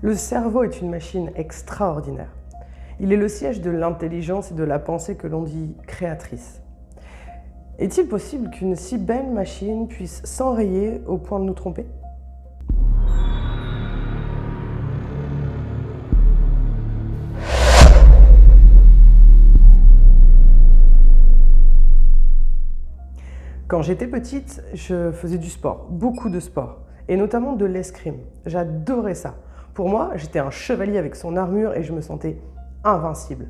Le cerveau est une machine extraordinaire. Il est le siège de l'intelligence et de la pensée que l'on dit créatrice. Est-il possible qu'une si belle machine puisse s'enrayer au point de nous tromper ? Quand j'étais petite, je faisais du sport, beaucoup de sport, et notamment de l'escrime. J'adorais ça. Pour moi, j'étais un chevalier avec son armure et je me sentais invincible.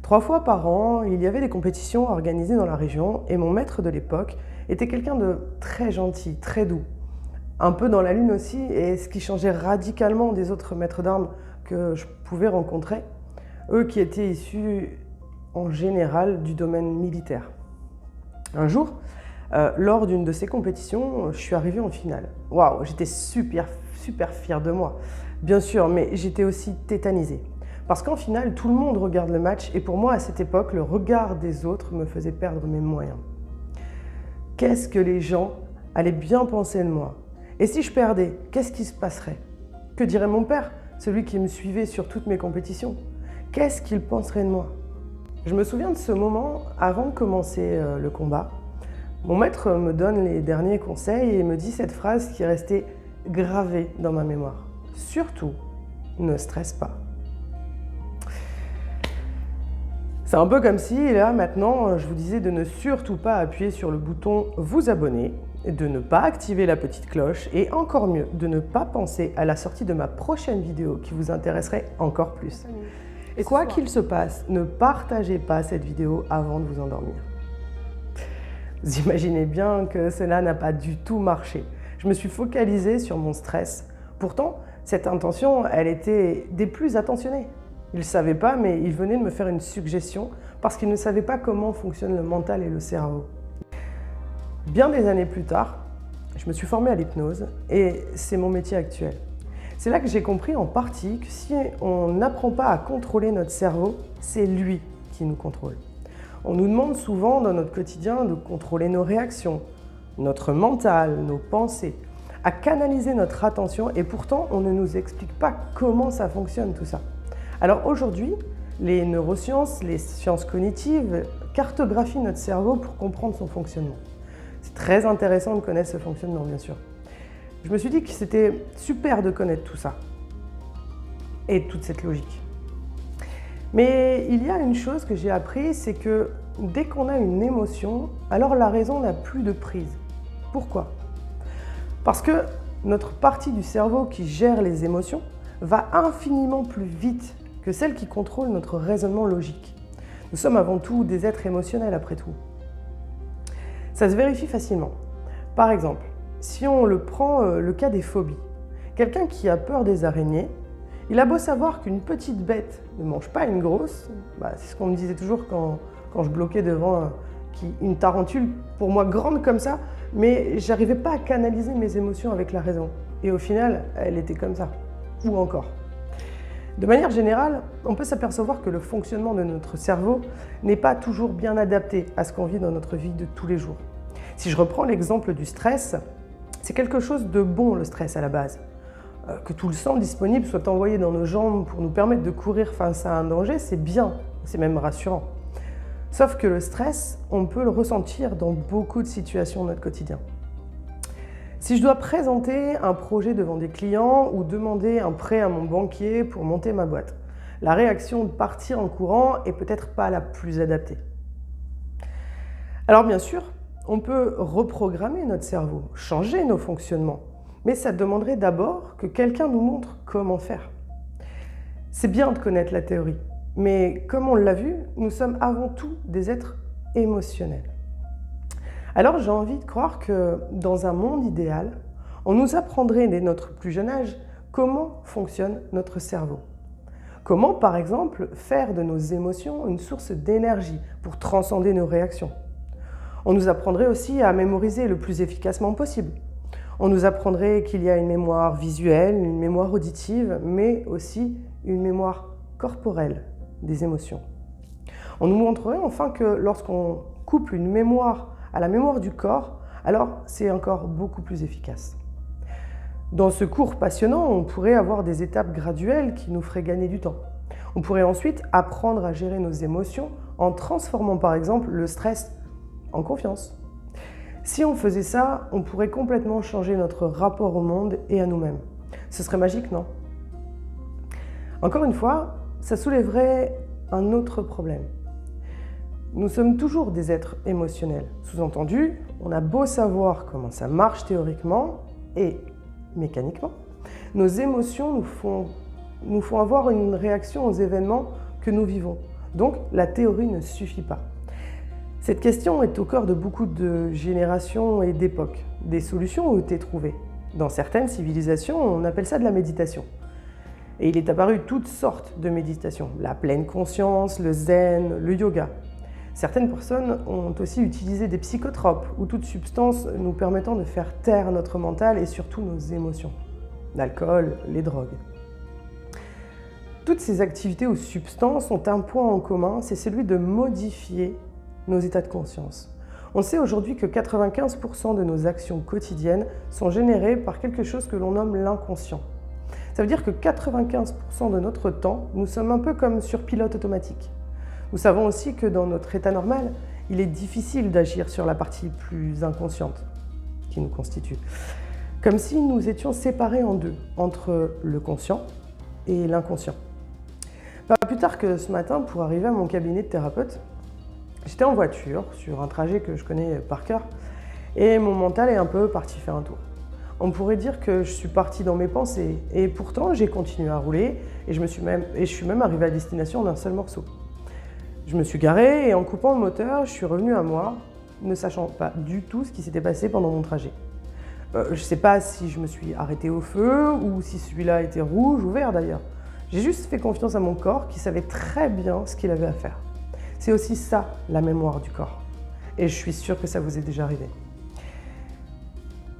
3 fois par an, il y avait des compétitions organisées dans la région et mon maître de l'époque était quelqu'un de très gentil, très doux. Un peu dans la lune aussi, et ce qui changeait radicalement des autres maîtres d'armes que je pouvais rencontrer, eux qui étaient issus en général du domaine militaire. Un jour, lors d'une de ces compétitions, je suis arrivée en finale. Waouh, j'étais super fière de moi. Bien sûr, mais j'étais aussi tétanisée. Parce qu'en finale, tout le monde regarde le match et pour moi, à cette époque, le regard des autres me faisait perdre mes moyens. Qu'est-ce que les gens allaient bien penser de moi? Et si je perdais, qu'est-ce qui se passerait? Que dirait mon père, celui qui me suivait sur toutes mes compétitions? Qu'est-ce qu'il penserait de moi? Je me souviens de ce moment avant de commencer le combat. Mon maître me donne les derniers conseils et me dit cette phrase qui est restée gravée dans ma mémoire. Surtout, ne stresse pas. C'est un peu comme si, là, maintenant, je vous disais de ne surtout pas appuyer sur le bouton « Vous abonner », de ne pas activer la petite cloche et encore mieux, de ne pas penser à la sortie de ma prochaine vidéo qui vous intéresserait encore plus. Et quoi qu'il se passe, ne partagez pas cette vidéo avant de vous endormir. Vous imaginez bien que cela n'a pas du tout marché. Je me suis focalisée sur mon stress. Pourtant, cette intention, elle était des plus attentionnées. Il ne savait pas, mais il venait de me faire une suggestion parce qu'il ne savait pas comment fonctionne le mental et le cerveau. Bien des années plus tard, je me suis formée à l'hypnose et c'est mon métier actuel. C'est là que j'ai compris en partie que si on n'apprend pas à contrôler notre cerveau, c'est lui qui nous contrôle. On nous demande souvent dans notre quotidien de contrôler nos réactions, notre mental, nos pensées, à canaliser notre attention et pourtant on ne nous explique pas comment ça fonctionne tout ça. Alors aujourd'hui, les neurosciences, les sciences cognitives cartographient notre cerveau pour comprendre son fonctionnement. C'est très intéressant de connaître ce fonctionnement, bien sûr. Je me suis dit que c'était super de connaître tout ça et toute cette logique. Mais il y a une chose que j'ai appris, c'est que dès qu'on a une émotion, alors la raison n'a plus de prise. Pourquoi? Parce que notre partie du cerveau qui gère les émotions va infiniment plus vite que celle qui contrôle notre raisonnement logique. Nous sommes avant tout des êtres émotionnels après tout. Ça se vérifie facilement. Par exemple, si on prend le cas des phobies, quelqu'un qui a peur des araignées, il a beau savoir qu'une petite bête ne mange pas une grosse, c'est ce qu'on me disait toujours quand je bloquais devant une tarentule, pour moi grande comme ça, mais j'arrivais pas à canaliser mes émotions avec la raison. Et au final, elle était comme ça, ou encore. De manière générale, on peut s'apercevoir que le fonctionnement de notre cerveau n'est pas toujours bien adapté à ce qu'on vit dans notre vie de tous les jours. Si je reprends l'exemple du stress, c'est quelque chose de bon le stress à la base. Que tout le sang disponible soit envoyé dans nos jambes pour nous permettre de courir face à un danger, c'est bien, c'est même rassurant. Sauf que le stress, on peut le ressentir dans beaucoup de situations de notre quotidien. Si je dois présenter un projet devant des clients ou demander un prêt à mon banquier pour monter ma boîte, la réaction de partir en courant est peut-être pas la plus adaptée. Alors bien sûr, on peut reprogrammer notre cerveau, changer nos fonctionnements, mais ça demanderait d'abord que quelqu'un nous montre comment faire. C'est bien de connaître la théorie, mais comme on l'a vu, nous sommes avant tout des êtres émotionnels. Alors j'ai envie de croire que dans un monde idéal, on nous apprendrait dès notre plus jeune âge comment fonctionne notre cerveau. Comment, par exemple, faire de nos émotions une source d'énergie pour transcender nos réactions. On nous apprendrait aussi à mémoriser le plus efficacement possible. On nous apprendrait qu'il y a une mémoire visuelle, une mémoire auditive, mais aussi une mémoire corporelle des émotions. On nous montrerait enfin que lorsqu'on couple une mémoire à la mémoire du corps, alors c'est encore beaucoup plus efficace. Dans ce cours passionnant, on pourrait avoir des étapes graduelles qui nous feraient gagner du temps. On pourrait ensuite apprendre à gérer nos émotions en transformant par exemple le stress en confiance. Si on faisait ça, on pourrait complètement changer notre rapport au monde et à nous-mêmes. Ce serait magique, non? Encore une fois, ça soulèverait un autre problème. Nous sommes toujours des êtres émotionnels. Sous-entendu, on a beau savoir comment ça marche théoriquement et mécaniquement, nos émotions nous font avoir une réaction aux événements que nous vivons. Donc, la théorie ne suffit pas. Cette question est au cœur de beaucoup de générations et d'époques. Des solutions ont été trouvées. Dans certaines civilisations, on appelle ça de la méditation. Et il est apparu toutes sortes de méditations, la pleine conscience, le zen, le yoga. Certaines personnes ont aussi utilisé des psychotropes ou toute substance nous permettant de faire taire notre mental et surtout nos émotions. L'alcool, les drogues. Toutes ces activités ou substances ont un point en commun, c'est celui de modifier nos états de conscience. On sait aujourd'hui que 95% de nos actions quotidiennes sont générées par quelque chose que l'on nomme l'inconscient. Ça veut dire que 95% de notre temps, nous sommes un peu comme sur pilote automatique. Nous savons aussi que dans notre état normal, il est difficile d'agir sur la partie plus inconsciente qui nous constitue. Comme si nous étions séparés en deux, entre le conscient et l'inconscient. Pas plus tard que ce matin, pour arriver à mon cabinet de thérapeute, j'étais en voiture, sur un trajet que je connais par cœur, et mon mental est un peu parti faire un tour. On pourrait dire que je suis parti dans mes pensées, et pourtant j'ai continué à rouler, et je suis même arrivé à destination en un seul morceau. Je me suis garé, et en coupant le moteur, je suis revenu à moi, ne sachant pas du tout ce qui s'était passé pendant mon trajet. Je ne sais pas si je me suis arrêté au feu, ou si celui-là était rouge ou vert d'ailleurs. J'ai juste fait confiance à mon corps qui savait très bien ce qu'il avait à faire. C'est aussi ça, la mémoire du corps. Et je suis sûre que ça vous est déjà arrivé.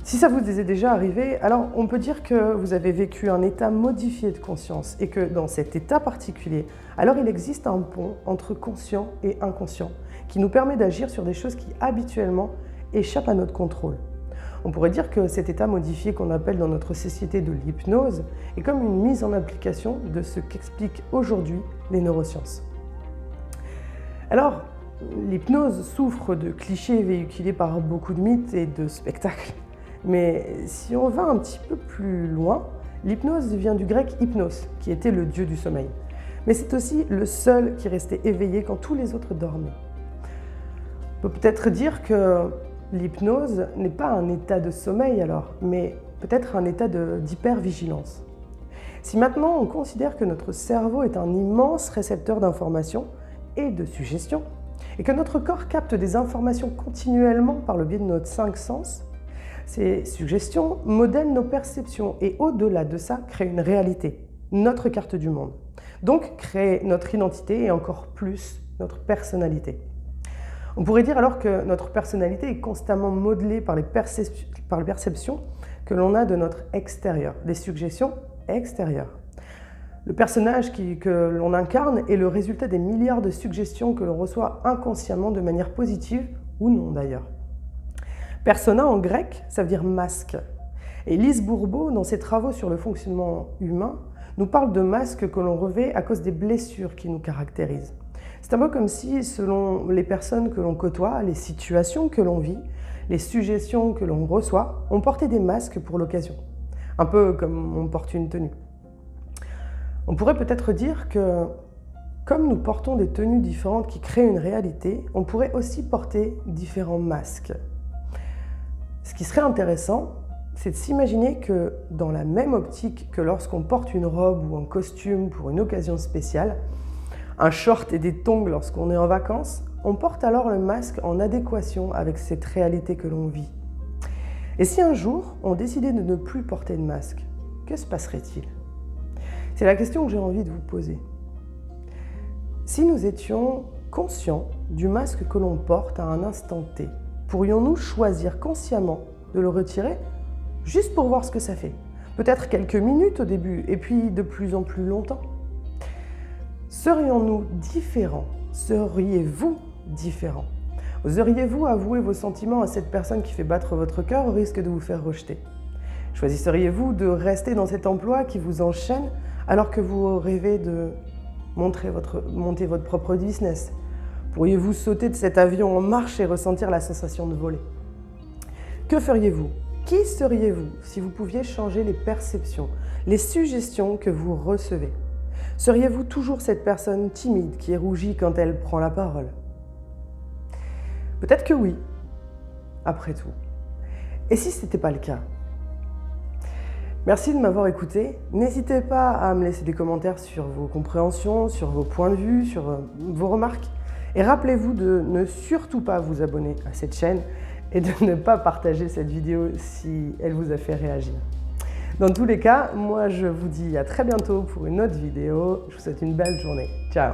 Si ça vous est déjà arrivé, alors on peut dire que vous avez vécu un état modifié de conscience et que dans cet état particulier, alors il existe un pont entre conscient et inconscient qui nous permet d'agir sur des choses qui habituellement échappent à notre contrôle. On pourrait dire que cet état modifié qu'on appelle dans notre société de l'hypnose est comme une mise en application de ce qu'expliquent aujourd'hui les neurosciences. Alors, l'hypnose souffre de clichés véhiculés par beaucoup de mythes et de spectacles. Mais si on va un petit peu plus loin, l'hypnose vient du grec hypnos, qui était le dieu du sommeil. Mais c'est aussi le seul qui restait éveillé quand tous les autres dormaient. On peut peut-être dire que l'hypnose n'est pas un état de sommeil alors, mais peut-être un état d'hypervigilance. Si maintenant on considère que notre cerveau est un immense récepteur d'informations et de suggestions, et que notre corps capte des informations continuellement par le biais de nos 5 sens, ces suggestions modèlent nos perceptions et au-delà de ça, créent une réalité, notre carte du monde. Donc créent notre identité et encore plus notre personnalité. On pourrait dire alors que notre personnalité est constamment modelée par les perceptions que l'on a de notre extérieur, des suggestions extérieures. Le personnage que l'on incarne est le résultat des milliards de suggestions que l'on reçoit inconsciemment de manière positive ou non d'ailleurs. Persona en grec, ça veut dire masque. Et Lise Bourbeau, dans ses travaux sur le fonctionnement humain, nous parle de masques que l'on revêt à cause des blessures qui nous caractérisent. C'est un peu comme si, selon les personnes que l'on côtoie, les situations que l'on vit, les suggestions que l'on reçoit, on portait des masques pour l'occasion. Un peu comme on porte une tenue. On pourrait peut-être dire que, comme nous portons des tenues différentes qui créent une réalité, on pourrait aussi porter différents masques. Ce qui serait intéressant, c'est de s'imaginer que dans la même optique que lorsqu'on porte une robe ou un costume pour une occasion spéciale, un short et des tongs lorsqu'on est en vacances, on porte alors le masque en adéquation avec cette réalité que l'on vit. Et si un jour, on décidait de ne plus porter de masque, que se passerait-il ? C'est la question que j'ai envie de vous poser. Si nous étions conscients du masque que l'on porte à un instant T, pourrions-nous choisir consciemment de le retirer juste pour voir ce que ça fait? Peut-être quelques minutes au début et puis de plus en plus longtemps. Serions-nous différents? Seriez-vous différents? Oseriez-vous avouer vos sentiments à cette personne qui fait battre votre cœur au risque de vous faire rejeter? Choisisseriez-vous de rester dans cet emploi qui vous enchaîne alors que vous rêvez de monter votre propre business? Pourriez-vous sauter de cet avion en marche et ressentir la sensation de voler? Que feriez-vous? Qui seriez-vous si vous pouviez changer les perceptions, les suggestions que vous recevez? Seriez-vous toujours cette personne timide qui rougit quand elle prend la parole? Peut-être que oui, après tout. Et si ce n'était pas le cas? Merci de m'avoir écouté. N'hésitez pas à me laisser des commentaires sur vos compréhensions, sur vos points de vue, sur vos remarques. Et rappelez-vous de ne surtout pas vous abonner à cette chaîne et de ne pas partager cette vidéo si elle vous a fait réagir. Dans tous les cas, moi je vous dis à très bientôt pour une autre vidéo. Je vous souhaite une belle journée. Ciao!